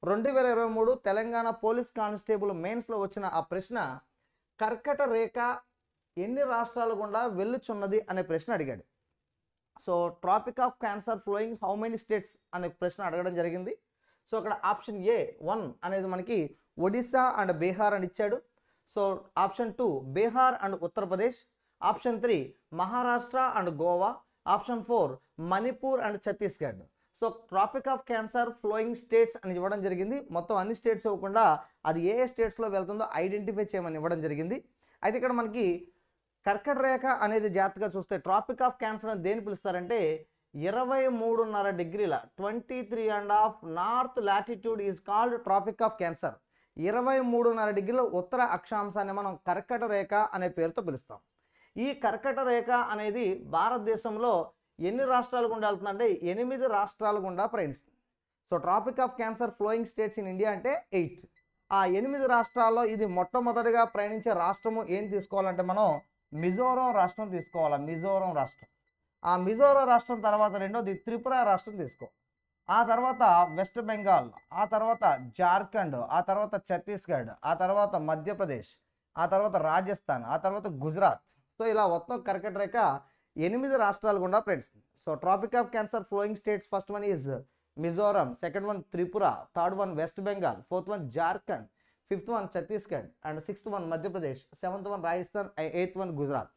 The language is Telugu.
2023 తెలంగాణ పోలీస్ కానిస్టేబుల్ మెయిన్స్లో వచ్చిన ఆ ప్రశ్న కర్కట రేఖ ఎన్ని రాష్ట్రాల గుండా వెళ్ళుచున్నది అనే ప్రశ్న అడిగాడు. So tropic of cancer flowing how many states అనే ప్రశ్న అడగడం జరిగింది. సో అక్కడ ఆప్షన్ ఏ 1 అనేది మనకి ఒడిశా అండ్ బీహార్ అని ఇచ్చాడు. So option 2 Bihar and Uttar Pradesh, option 3 Maharashtra and Goa, option 4 Manipur and Chhattisgarh. So tropic of cancer flowing states అని ఇవ్వడం జరిగింది. మొత్తం అన్ని స్టేట్స్ ఇవ్వకుండా అది ఏ స్టేట్స్లో వెళ్తుందో ఐడెంటిఫై చేయమని ఇవ్వడం జరిగింది. అయితే ఇక్కడ మనకి కర్కట రేఖ అనేది జాగ్రత్తగా చూస్తే ట్రాపిక్ ఆఫ్ క్యాన్సర్ అని దేని పిలుస్తారంటే 23.5 డిగ్రీల 23.5 north latitude is called tropic of cancer. 23.5 డిగ్రీల ఉత్తర అక్షాంశాన్ని మనం కర్కట రేఖ అనే పేరుతో పిలుస్తాం. ఈ కర్కట రేఖ అనేది భారతదేశంలో ఎన్ని రాష్ట్రాల గుండా వెళ్తుందంటే 8 రాష్ట్రాల గుండా ప్రయాణిస్తుంది. So tropic of cancer flowing states in India అంటే 8. ఆ 8 రాష్ట్రాల్లో ఇది మొట్టమొదటిగా ప్రయాణించే రాష్ట్రము ఏం తీసుకోవాలంటే మనం మిజోరం రాష్ట్రం తీసుకోవాలి. మిజోరం రాష్ట్రం. ఆ మిజోరం రాష్ట్రం తర్వాత రెండోది త్రిపుర రాష్ట్రం తీసుకో, ఆ తర్వాత వెస్ట్ బెంగాల్, ఆ తర్వాత జార్ఖండ్, ఆ తర్వాత ఛత్తీస్గఢ్, ఆ తర్వాత మధ్యప్రదేశ్, ఆ తర్వాత రాజస్థాన్, ఆ తర్వాత గుజరాత్. సో ఇలా మొత్తం కర్కట రేఖ 8 రాష్ట్రాలు గుండా ప్రయాణిస్తుంది. So tropic of cancer flowing states first one is Mizoram, second one Tripura, third one west Bengal, fourth one Jharkhand, fifth one Chhattisgarh and sixth one Madhya Pradesh, seventh one Rajasthan, eighth one Gujarat.